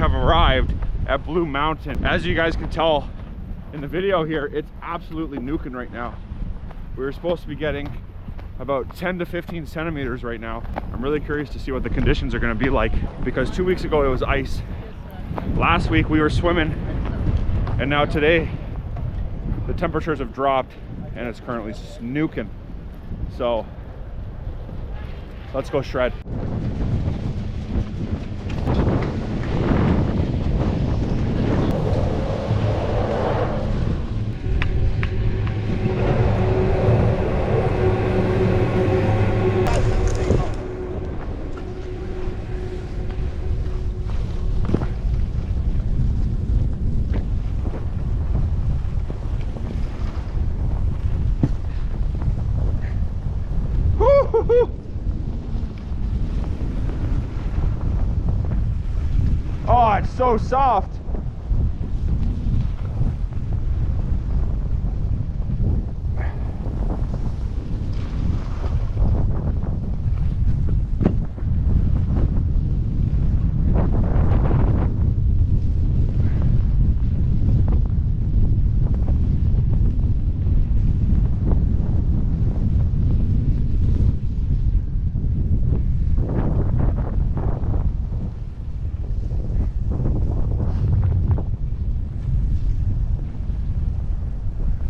have arrived at Blue Mountain. As you guys can tell in the video here, it's absolutely nuking right now. We were supposed to be getting about 10 to 15 centimeters right now. I'm really curious to see what the conditions are going to be like, because 2 weeks ago it was ice. Last week we were swimming, and now today the temperatures have dropped and it's currently nuking. So let's go shred. Oh, it's so soft.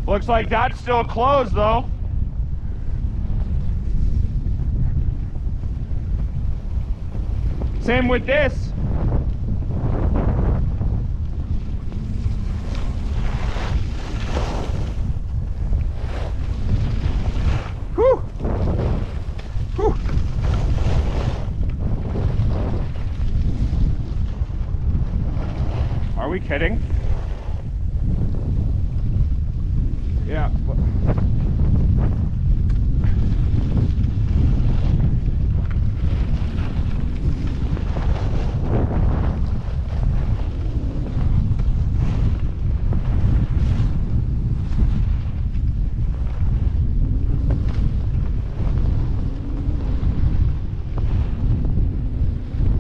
Looks like that's still closed though. Same with this. Whew. Whew. Are we kidding? Yeah.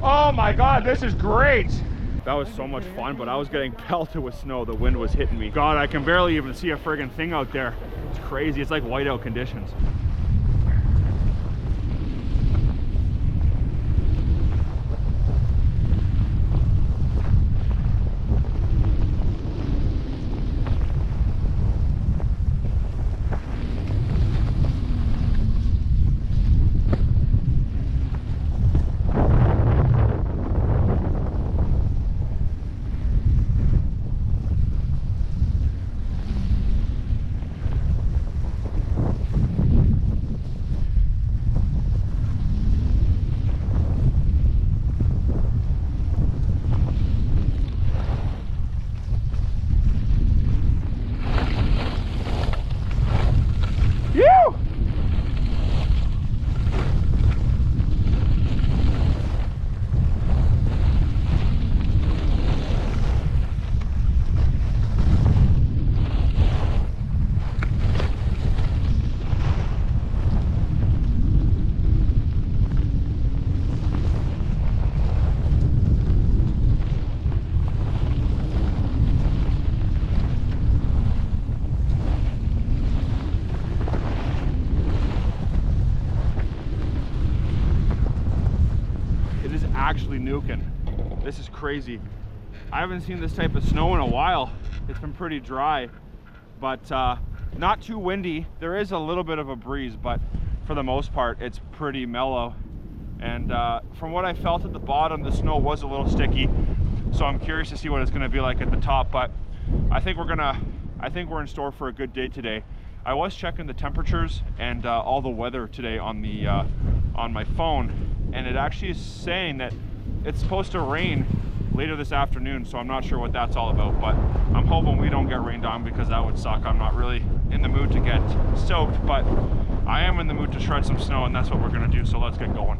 Oh my God, this is great. That was so much fun, but I was getting pelted with snow. The wind was hitting me. God, I can barely even see a friggin' thing out there. It's crazy. It's like whiteout conditions. Actually nuking. This is crazy. I haven't seen this type of snow in a while. It's been pretty dry, but not too windy. There is a little bit of a breeze, but for the most part it's pretty mellow. And from what I felt at the bottom, the snow was a little sticky, so I'm curious to see what it's going to be like at the top. But I think we're in store for a good day today. I was checking the temperatures and all the weather today on the on my phone, and it actually is saying that it's supposed to rain later this afternoon, so I'm not sure what that's all about, but I'm hoping we don't get rained on, because that would suck. I'm not really in the mood to get soaked, but I am in the mood to shred some snow, and that's what we're going to do, so let's get going.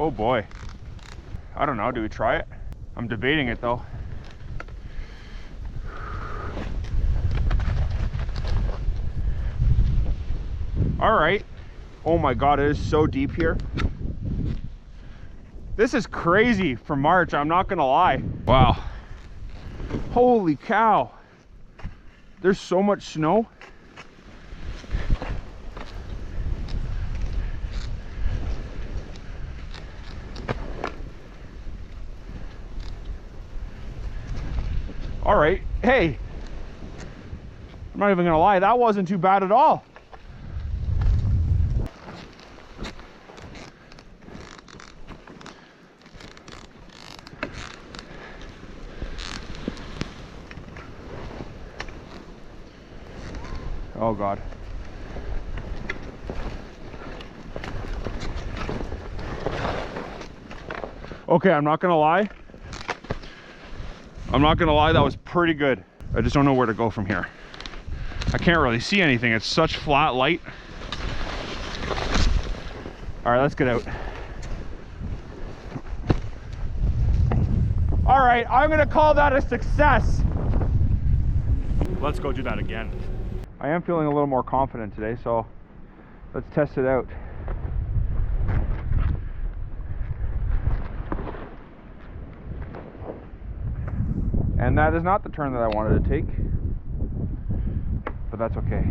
Oh boy. I don't know, do we try it? I'm debating it though. All right. Oh my God, it is so deep here. This is crazy for March, I'm not gonna lie. Wow. Holy cow. There's so much snow. All right, hey, I'm not even gonna lie, that wasn't too bad at all. Oh God. Okay, I'm not gonna lie. That was pretty good. I just don't know where to go from here. I can't really see anything. It's such flat light. All right, let's get out. All right, I'm gonna call that a success. Let's go do that again. I am feeling a little more confident today, so let's test it out. And that is not the turn that I wanted to take, but that's okay.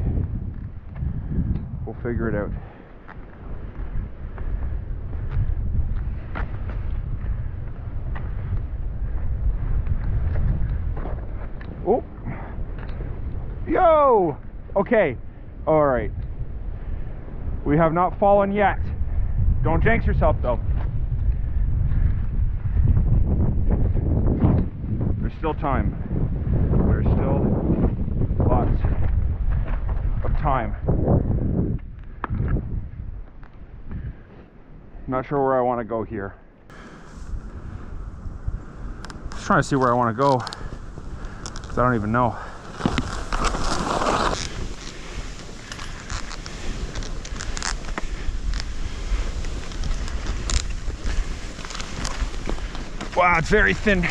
We'll figure it out. Oh, yo, okay, all right. We have not fallen yet. Don't jinx yourself though. There's still time. There's still lots of time. Not sure where I want to go here. Just trying to see where I want to go, because I don't even know. Wow, it's very thin.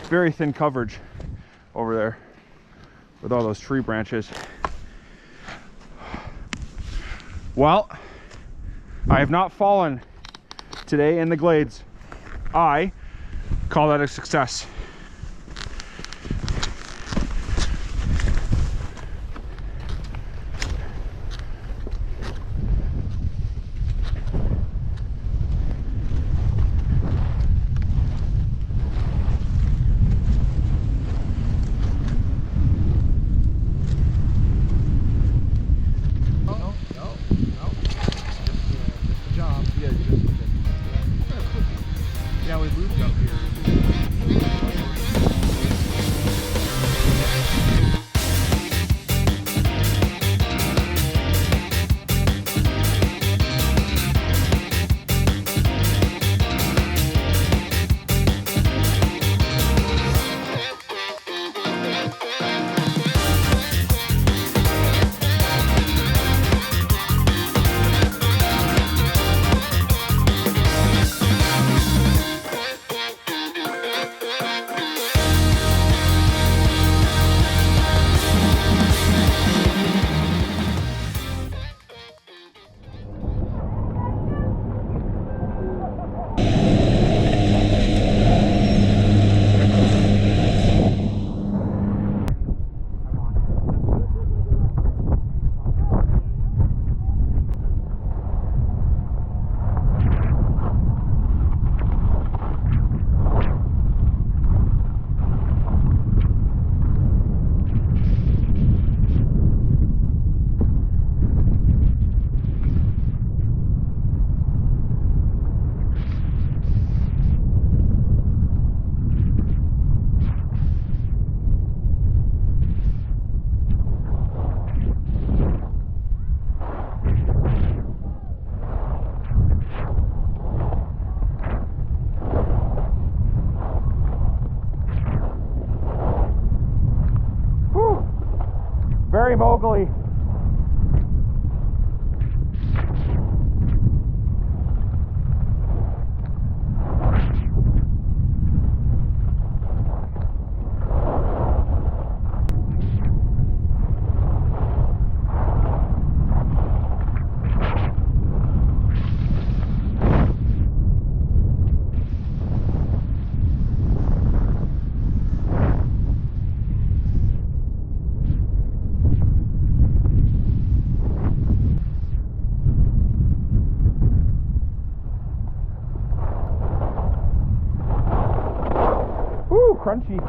Very thin coverage over there with all those tree branches. Well, I have not fallen today in the glades. I call that a success. Yeah, we moved up here. Very mogully. crunchy.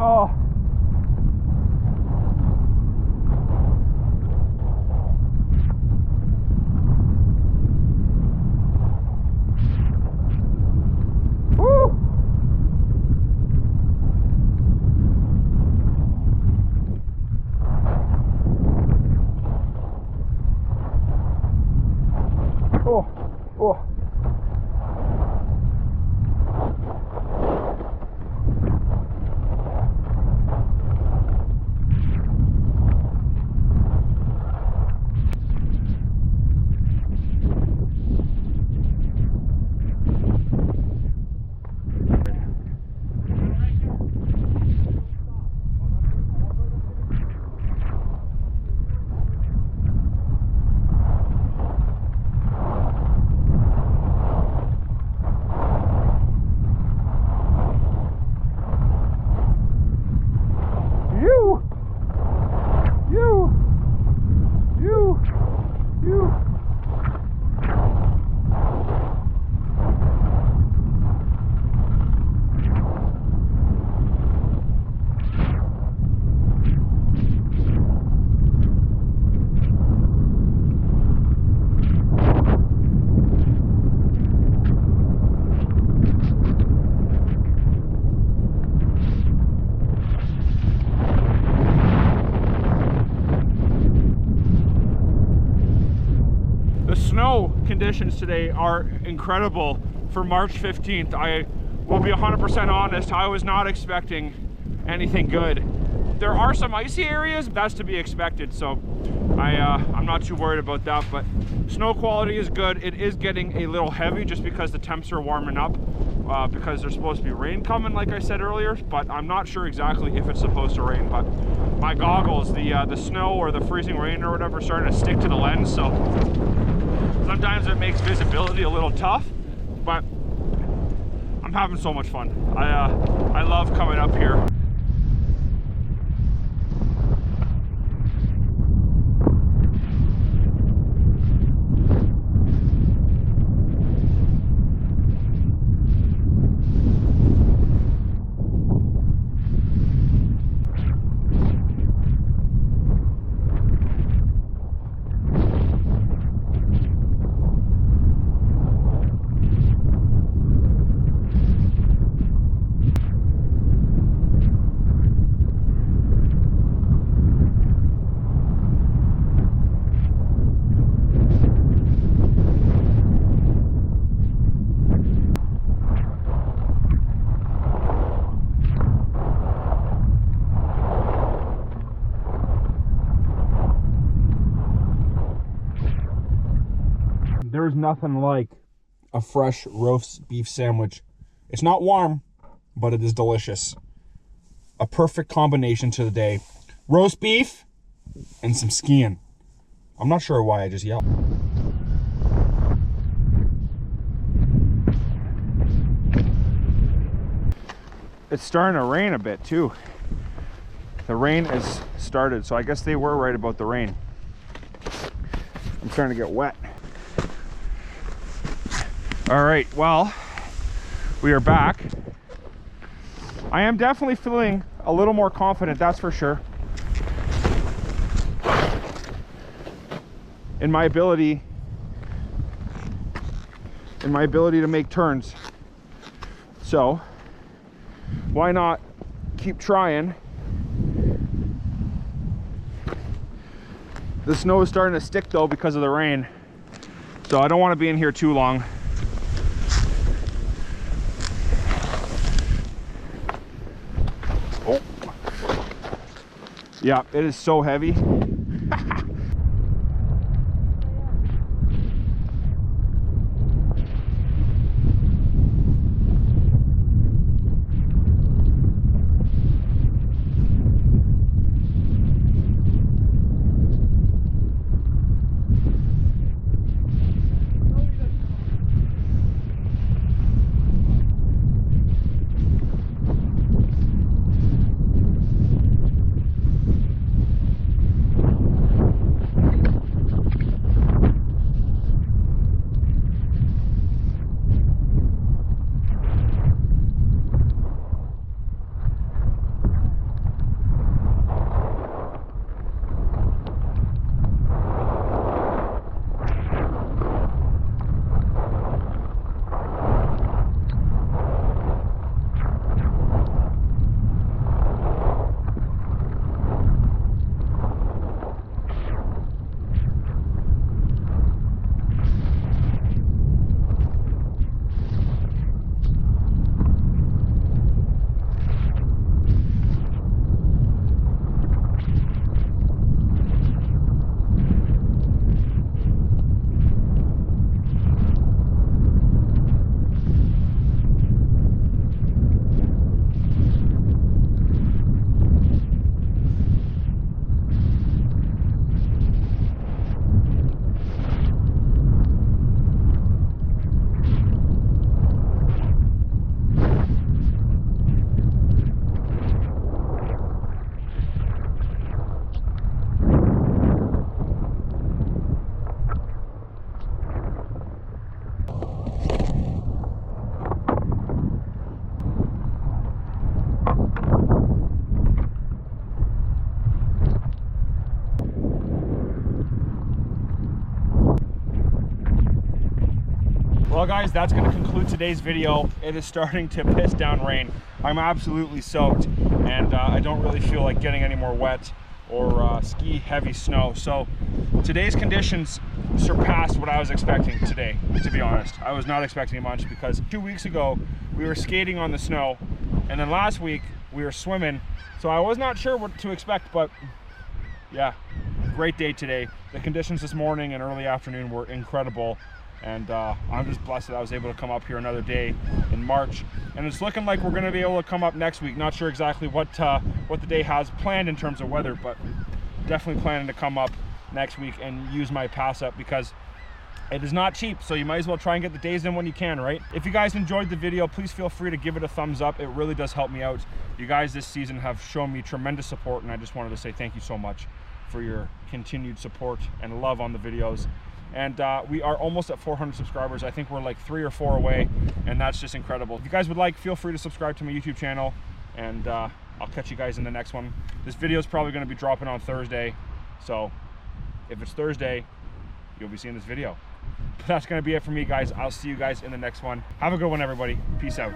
Oh. Woo. Oh. Oh. The snow conditions today are incredible for March 15th. I will be 100% honest, I was not expecting anything good. There are some icy areas, that's to be expected, so I'm not too worried about that, but snow quality is good. It is getting a little heavy just because the temps are warming up, because there's supposed to be rain coming, like I said earlier, but I'm not sure exactly if it's supposed to rain. But my goggles, the snow or the freezing rain or whatever, starting to stick to the lens, so sometimes it makes visibility a little tough, but I'm having so much fun. I love coming up here. There's nothing like a fresh roast beef sandwich. It's not warm, but it is delicious. A perfect combination to the day. Roast beef and some skiing. I'm not sure why I just yelled. It's starting to rain a bit too. The rain has started, so I guess they were right about the rain. I'm starting to get wet. All right, well, we are back. I am definitely feeling a little more confident, that's for sure, in my ability to make turns. So why not keep trying? The snow is starting to stick though because of the rain, so I don't want to be in here too long. Oh, yeah, it is so heavy. Well guys, that's going to conclude today's video. It is starting to piss down rain. I'm absolutely soaked, and I don't really feel like getting any more wet or ski heavy snow. So today's conditions surpassed what I was expecting today, to be honest. I was not expecting much because 2 weeks ago we were skating on the snow, and then last week we were swimming. So I was not sure what to expect, but yeah, great day today. The conditions this morning and early afternoon were incredible. And I'm just blessed that I was able to come up here another day in March. And it's looking like we're gonna be able to come up next week. Not sure exactly what the day has planned in terms of weather, but definitely planning to come up next week and use my pass up because it is not cheap. So you might as well try and get the days in when you can, right? If you guys enjoyed the video, please feel free to give it a thumbs up. It really does help me out. You guys this season have shown me tremendous support, and I just wanted to say thank you so much for your continued support and love on the videos. And we are almost at 400 subscribers. I think we're like 3 or 4 away, and that's just incredible. If you guys would like, feel free to subscribe to my YouTube channel, and I'll catch you guys in the next one. This video is probably going to be dropping on Thursday, so if it's Thursday, you'll be seeing this video. But that's going to be it for me, guys. I'll see you guys in the next one. Have a good one, everybody. Peace out.